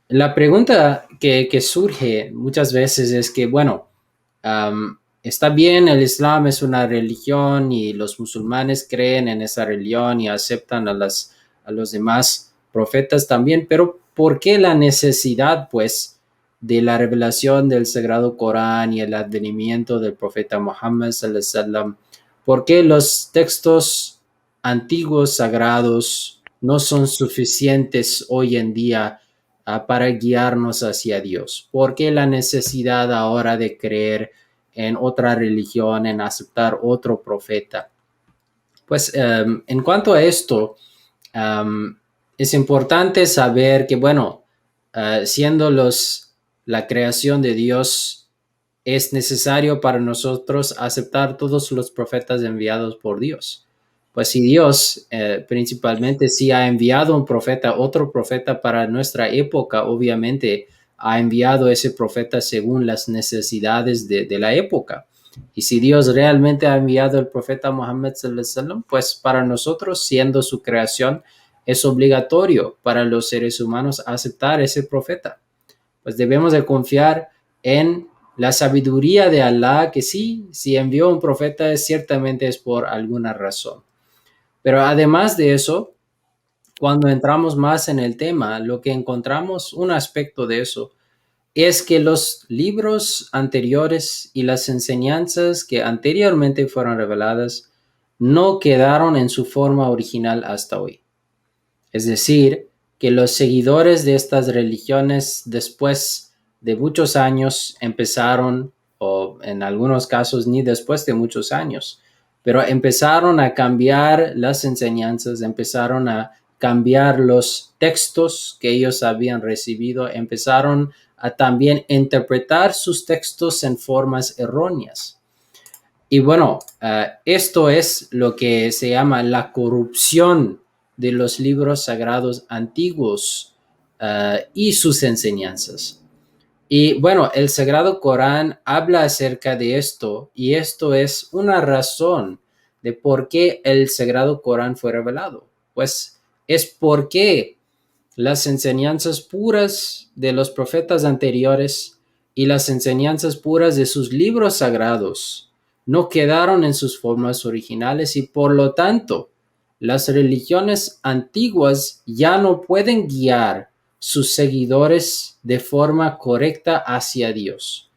La pregunta que surge muchas veces es que, bueno, está bien, el Islam es una religión y los musulmanes creen en esa religión y aceptan a los demás profetas también, pero ¿por qué la necesidad, pues, de la revelación del Sagrado Corán y el advenimiento del profeta Muhammad sallallahu alaihi wasallam? ¿Por qué los textos antiguos sagrados no son suficientes hoy en día para guiarnos hacia Dios? ¿Por qué la necesidad ahora de creer en otra religión, en aceptar otro profeta? Pues en cuanto a esto, um, es importante saber que, bueno, siendo la creación de Dios, es necesario para nosotros aceptar todos los profetas enviados por Dios. Pues si Dios principalmente si ha enviado un profeta, otro profeta para nuestra época, obviamente ha enviado ese profeta según las necesidades de la época. Y si Dios realmente ha enviado el profeta Muhammad sallallahu alaihi wasallam, pues para nosotros, siendo su creación, es obligatorio para los seres humanos aceptar ese profeta. Pues debemos de confiar en la sabiduría de Allah, que sí, si envió un profeta, ciertamente es por alguna razón. Pero además de eso, cuando entramos más en el tema, lo que encontramos, un aspecto de eso, es que los libros anteriores y las enseñanzas que anteriormente fueron reveladas no quedaron en su forma original hasta hoy. Es decir, que los seguidores de estas religiones después de muchos años empezaron, o en algunos casos ni después de muchos años, pero empezaron a cambiar las enseñanzas, empezaron a cambiar los textos que ellos habían recibido, empezaron a también interpretar sus textos en formas erróneas. Y bueno, esto es lo que se llama la corrupción de los libros sagrados antiguos y sus enseñanzas. Y bueno, el Sagrado Corán habla acerca de esto y esto es una razón de por qué el Sagrado Corán fue revelado. Pues es porque las enseñanzas puras de los profetas anteriores y las enseñanzas puras de sus libros sagrados no quedaron en sus formas originales y por lo tanto las religiones antiguas ya no pueden guiar sus seguidores de forma correcta hacia Dios.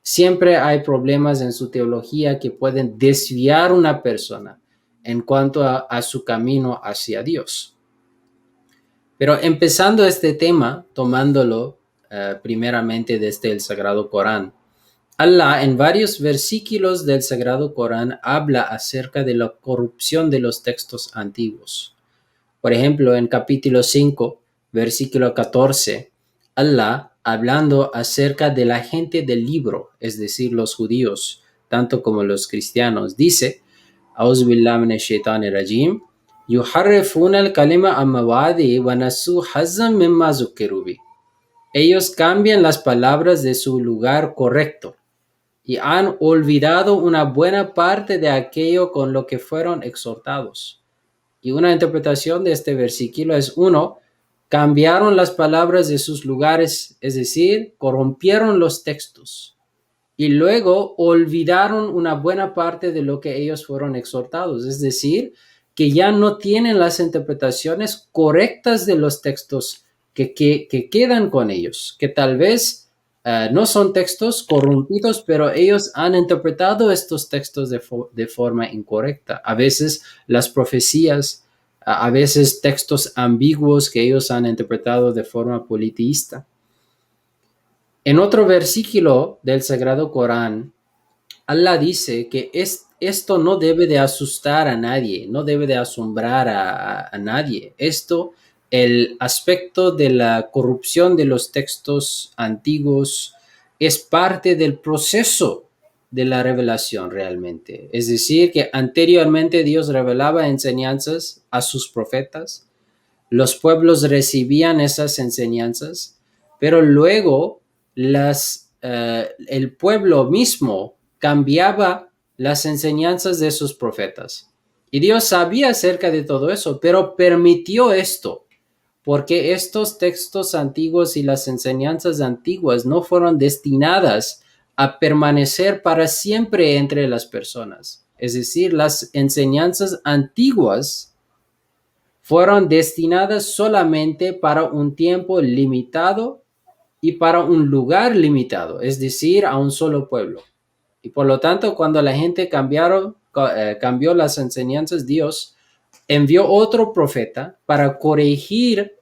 Siempre hay problemas en su teología que pueden desviar a una persona en cuanto a su camino hacia Dios. Pero empezando este tema, tomándolo primeramente desde el Sagrado Corán, Allah en varios versículos del Sagrado Corán habla acerca de la corrupción de los textos antiguos. Por ejemplo, en capítulo 5, versículo 14, Allah, hablando acerca de la gente del libro, es decir, los judíos, tanto como los cristianos, dice, أعوذ بالله من الشيطان الرجيم يحرفون الكلمة عن مواضعه ونسوا حظا مما ذكروا به. Ellos cambian las palabras de su lugar correcto y han olvidado una buena parte de aquello con lo que fueron exhortados. Y una interpretación de este versículo es uno, cambiaron las palabras de sus lugares, es decir, corrompieron los textos y luego olvidaron una buena parte de lo que ellos fueron exhortados, es decir, que ya no tienen las interpretaciones correctas de los textos que quedan con ellos, que tal vez no son textos corrompidos, pero ellos han interpretado estos textos de forma incorrecta. A veces las profecías, a veces textos ambiguos que ellos han interpretado de forma politeísta. En otro versículo del Sagrado Corán, Allah dice que esto no debe de asustar a nadie, no debe de asombrar a nadie. Esto, el aspecto de la corrupción de los textos antiguos, es parte del proceso de la revelación realmente. Es decir, que anteriormente Dios revelaba enseñanzas a sus profetas, los pueblos recibían esas enseñanzas, pero luego el pueblo mismo cambiaba las enseñanzas de sus profetas. Y Dios sabía acerca de todo eso, pero permitió esto porque estos textos antiguos y las enseñanzas antiguas no fueron destinadas a permanecer para siempre entre las personas. Es decir, las enseñanzas antiguas fueron destinadas solamente para un tiempo limitado y para un lugar limitado, es decir, a un solo pueblo. Y por lo tanto, cuando la gente cambió las enseñanzas, Dios envió otro profeta para corregir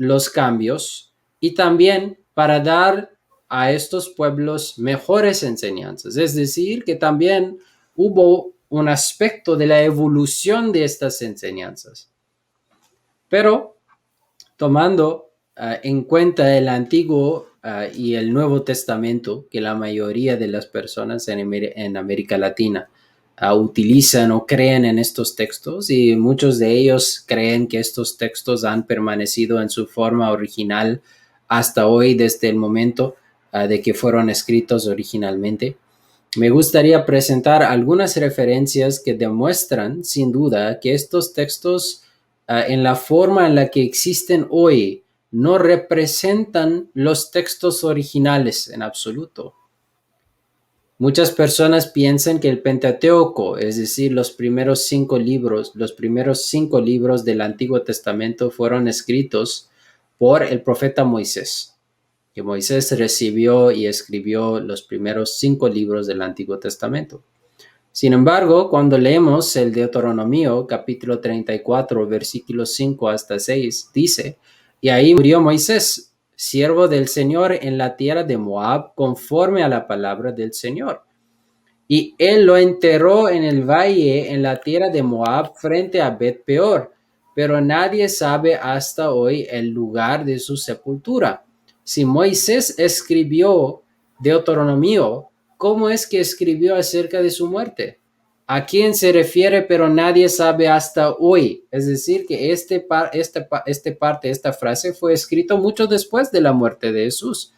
los cambios y también para dar a estos pueblos mejores enseñanzas. Es decir, que también hubo un aspecto de la evolución de estas enseñanzas. Pero tomando en cuenta el Antiguo y el Nuevo Testamento, que la mayoría de las personas en América Latina utilizan o creen en estos textos, y muchos de ellos creen que estos textos han permanecido en su forma original hasta hoy, desde el momento de que fueron escritos originalmente. Me gustaría presentar algunas referencias que demuestran, sin duda, que estos textos, en la forma en la que existen hoy, no representan los textos originales en absoluto. Muchas personas piensan que el Pentateuco, es decir, los primeros cinco libros del Antiguo Testamento fueron escritos por el profeta Moisés, que Moisés recibió y escribió los primeros 5 libros del Antiguo Testamento. Sin embargo, cuando leemos el Deuteronomio, capítulo 34, versículos 5 hasta 6, dice: y ahí murió Moisés, siervo del Señor, en la tierra de Moab, conforme a la palabra del Señor. Y él lo enterró en el valle, en la tierra de Moab, frente a Bet Peor, pero nadie sabe hasta hoy el lugar de su sepultura. Si Moisés escribió Deuteronomio, ¿cómo es que escribió acerca de su muerte? ¿A quién se refiere? Pero nadie sabe hasta hoy. Es decir, que esta frase fue escrito mucho después de la muerte de Jesús,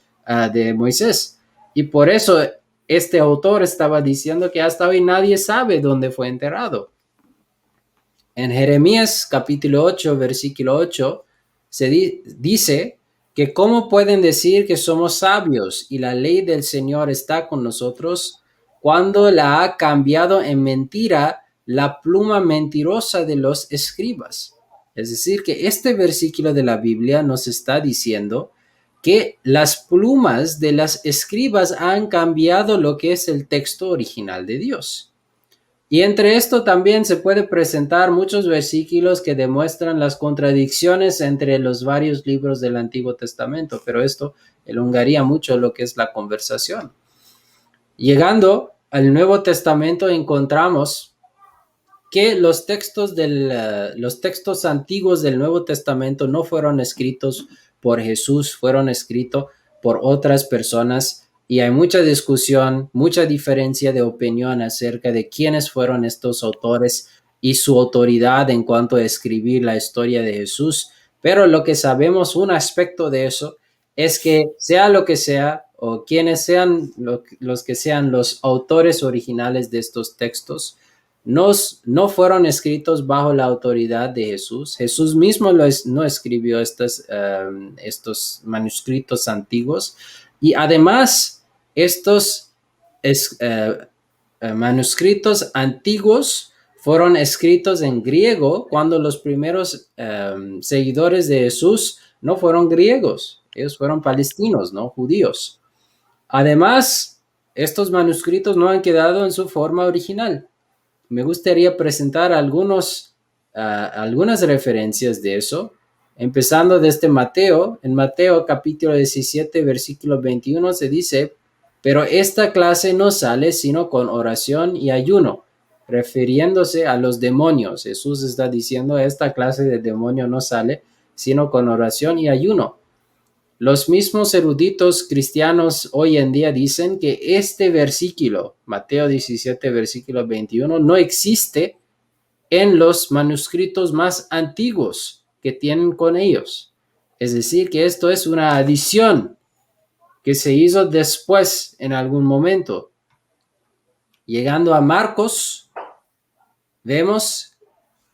de Moisés. Y por eso este autor estaba diciendo que hasta hoy nadie sabe dónde fue enterrado. En Jeremías capítulo 8, versículo 8, se dice que cómo pueden decir que somos sabios y la ley del Señor está con nosotros cuando la ha cambiado en mentira la pluma mentirosa de los escribas. Es decir, que este versículo de la Biblia nos está diciendo que las plumas de las escribas han cambiado lo que es el texto original de Dios. Y entre esto también se puede presentar muchos versículos que demuestran las contradicciones entre los varios libros del Antiguo Testamento, pero esto elongaría mucho lo que es la conversación. Llegando al Nuevo Testamento encontramos que los textos antiguos del Nuevo Testamento no fueron escritos por Jesús, fueron escritos por otras personas, y hay mucha discusión, mucha diferencia de opinión acerca de quiénes fueron estos autores y su autoridad en cuanto a escribir la historia de Jesús. Pero lo que sabemos, un aspecto de eso, es que sea lo que sea, o quienes sean los que sean los autores originales de estos textos, no fueron escritos bajo la autoridad de Jesús. Jesús mismo no escribió estos manuscritos antiguos, y además estos manuscritos antiguos fueron escritos en griego cuando los primeros seguidores de Jesús no fueron griegos, ellos fueron palestinos, ¿no? Judíos. Además, estos manuscritos no han quedado en su forma original. Me gustaría presentar algunas referencias de eso, empezando desde Mateo. En Mateo capítulo 17, versículo 21 se dice: pero esta clase no sale sino con oración y ayuno, refiriéndose a los demonios. Jesús está diciendo: esta clase de demonio no sale sino con oración y ayuno. Los mismos eruditos cristianos hoy en día dicen que este versículo, Mateo 17, versículo 21, no existe en los manuscritos más antiguos que tienen con ellos. Es decir, que esto es una adición que se hizo después en algún momento. Llegando a Marcos, vemos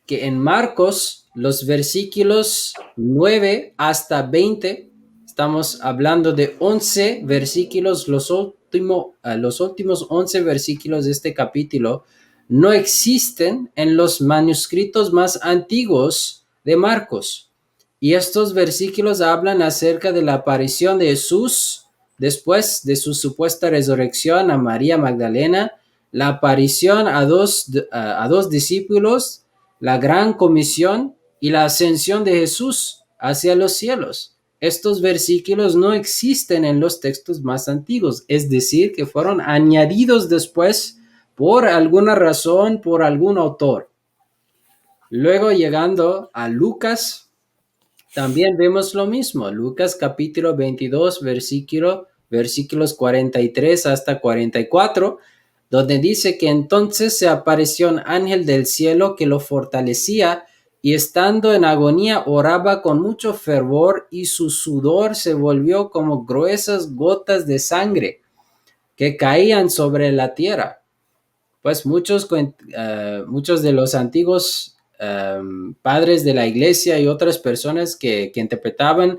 que en Marcos los versículos 9 hasta 20, estamos hablando de 11 versículos, los últimos 11 versículos de este capítulo no existen en los manuscritos más antiguos de Marcos. Y estos versículos hablan acerca de la aparición de Jesús después de su supuesta resurrección a María Magdalena, la aparición a dos discípulos, la gran comisión y la ascensión de Jesús hacia los cielos. Estos versículos no existen en los textos más antiguos, es decir, que fueron añadidos después por alguna razón, por algún autor. Luego llegando a Lucas, también vemos lo mismo. Lucas capítulo 22, versículos 43 hasta 44, donde dice que entonces se apareció un ángel del cielo que lo fortalecía y estando en agonía oraba con mucho fervor y su sudor se volvió como gruesas gotas de sangre que caían sobre la tierra. Pues muchos de los antiguos padres de la iglesia y otras personas que interpretaban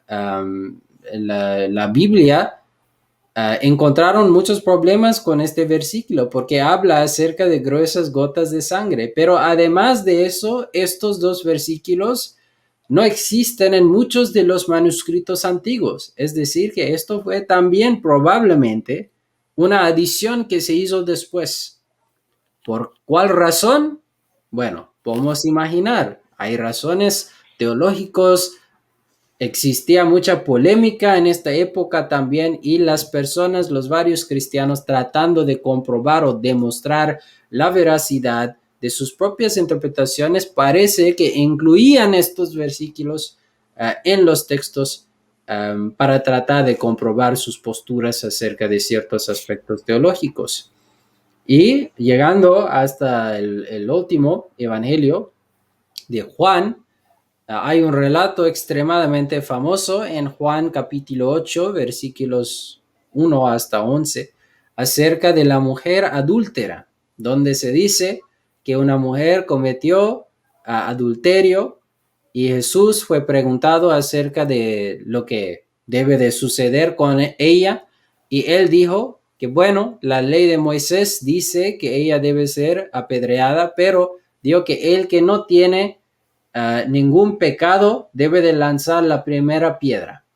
la Biblia encontraron muchos problemas con este versículo porque habla acerca de gruesas gotas de sangre. Pero además de eso, estos dos versículos no existen en muchos de los manuscritos antiguos. Es decir, que esto fue también probablemente una adición que se hizo después. ¿Por cuál razón? Bueno, podemos imaginar. Hay razones teológicas. Existía mucha polémica en esta época también y las personas, los varios cristianos, tratando de comprobar o demostrar la veracidad de sus propias interpretaciones, parece que incluían estos versículos en los textos para tratar de comprobar sus posturas acerca de ciertos aspectos teológicos. Y llegando hasta el último evangelio de Juan, hay un relato extremadamente famoso en Juan capítulo 8, versículos 1 hasta 11, acerca de la mujer adúltera, donde se dice que una mujer cometió adulterio y Jesús fue preguntado acerca de lo que debe de suceder con ella y él dijo que bueno, la ley de Moisés dice que ella debe ser apedreada, pero dijo que el que no tiene ningún pecado debe de lanzar la primera piedra.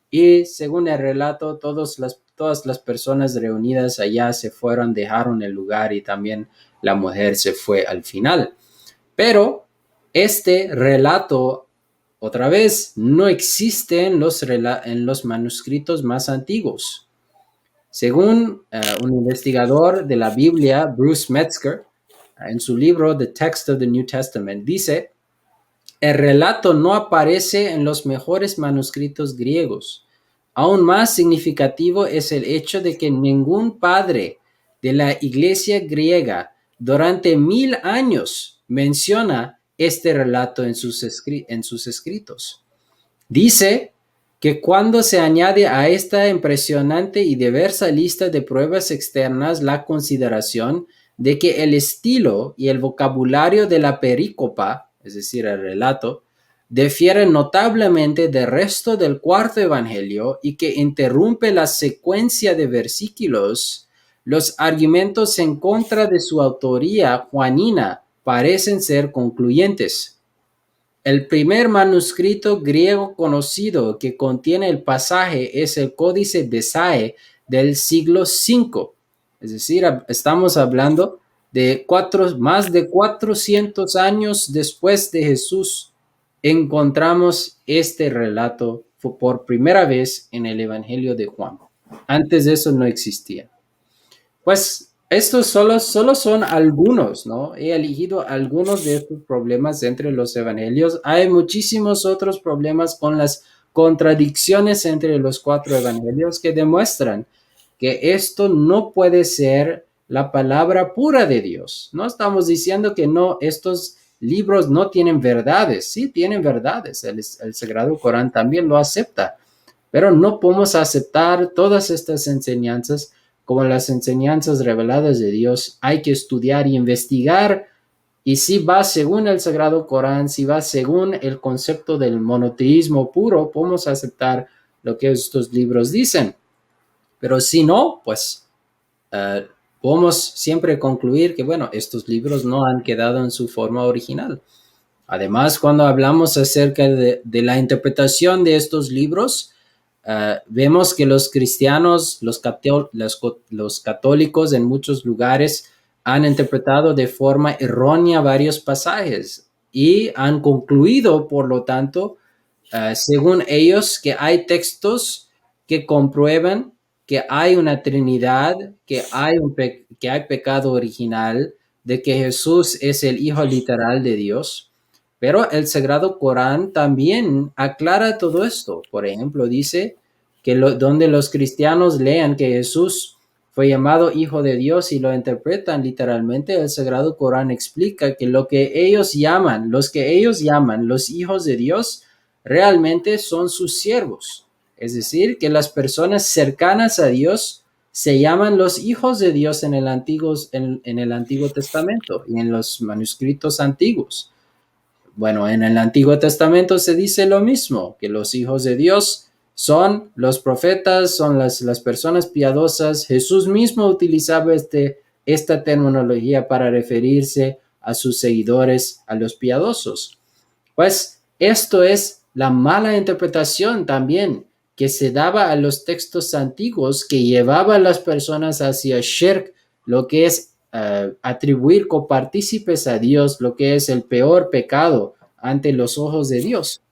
Y según el relato, todas las personas reunidas allá se fueron, dejaron el lugar y también la mujer se fue al final. Pero este relato, otra vez, no existe en los manuscritos más antiguos. Según un investigador de la Biblia, Bruce Metzger, en su libro The Text of the New Testament, dice: el relato no aparece en los mejores manuscritos griegos. Aún más significativo es el hecho de que ningún padre de la iglesia griega durante 1000 años menciona este relato en sus escritos. Dice que cuando se añade a esta impresionante y diversa lista de pruebas externas la consideración de que el estilo y el vocabulario de la perícopa, es decir, el relato, difieren notablemente del resto del cuarto evangelio y que interrumpe la secuencia de versículos, los argumentos en contra de su autoría juanina parecen ser concluyentes. El primer manuscrito griego conocido que contiene el pasaje es el Códice de Sae del siglo V. Es decir, estamos hablando de más de 400 años después de Jesús. Encontramos este relato por primera vez en el Evangelio de Juan. Antes de eso no existía. Pues estos solo son algunos, ¿no? He elegido algunos de estos problemas entre los evangelios. Hay muchísimos otros problemas con las contradicciones entre los cuatro evangelios que demuestran que esto no puede ser la palabra pura de Dios. No estamos diciendo que no, estos libros no tienen verdades. Sí, tienen verdades. El Sagrado Corán también lo acepta. Pero no podemos aceptar todas estas enseñanzas como las enseñanzas reveladas de Dios. Hay que estudiar y investigar Y si va según el Sagrado Corán, si va según el concepto del monoteísmo puro, podemos aceptar lo que estos libros dicen. Pero si no, pues podemos siempre concluir que, bueno, estos libros no han quedado en su forma original. Además, cuando hablamos acerca de la interpretación de estos libros, vemos que los cristianos, los católicos en muchos lugares han interpretado de forma errónea varios pasajes y han concluido, por lo tanto, según ellos, que hay textos que comprueban que hay una Trinidad, que hay pecado original, de que Jesús es el Hijo literal de Dios. Pero el Sagrado Corán también aclara todo esto. Por ejemplo, dice que donde los cristianos lean que Jesús fue llamado Hijo de Dios y lo interpretan literalmente, el Sagrado Corán explica que lo que ellos llaman, los que ellos llaman los hijos de Dios, realmente son sus siervos. Es decir, que las personas cercanas a Dios se llaman los hijos de Dios en el Antiguo Testamento y en los manuscritos antiguos. Bueno, en el Antiguo Testamento se dice lo mismo, que los hijos de Dios son los profetas, son las personas piadosas. Jesús mismo utilizaba esta terminología para referirse a sus seguidores, a los piadosos. Pues esto es la mala interpretación también que se daba a los textos antiguos que llevaba a las personas hacia shirk, lo que es atribuir copartícipes a Dios, lo que es el peor pecado ante los ojos de Dios.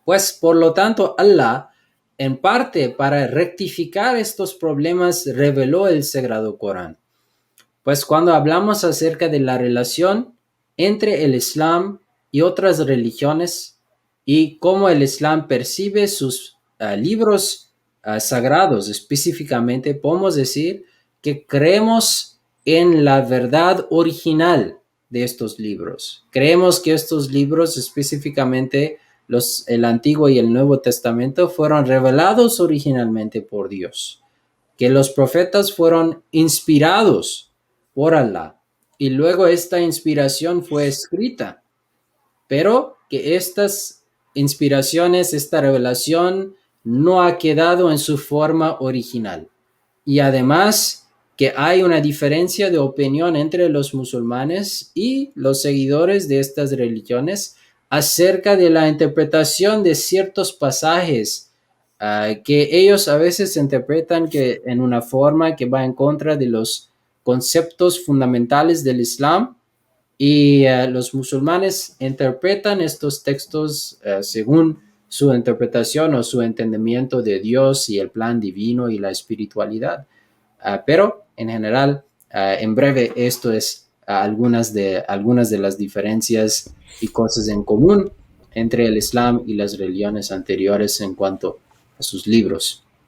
Pues por lo tanto, Allah, en parte para rectificar estos problemas, reveló el Sagrado Corán. Pues cuando hablamos acerca de la relación entre el Islam y otras religiones y cómo el Islam percibe sus libros sagrados específicamente, podemos decir que creemos en la verdad original de estos libros. Creemos que estos libros, específicamente el Antiguo y el Nuevo Testamento, fueron revelados originalmente por Dios, que los profetas fueron inspirados por Allah y luego esta inspiración fue escrita, pero que estas inspiraciones, esta revelación no ha quedado en su forma original. Y además que hay una diferencia de opinión entre los musulmanes y los seguidores de estas religiones acerca de la interpretación de ciertos pasajes que ellos a veces interpretan que en una forma que va en contra de los conceptos fundamentales del Islam y los musulmanes interpretan estos textos según su interpretación o su entendimiento de Dios y el plan divino y la espiritualidad. Pero en general, en breve, esto es algunas de las diferencias y cosas en común entre el Islam y las religiones anteriores en cuanto a sus libros.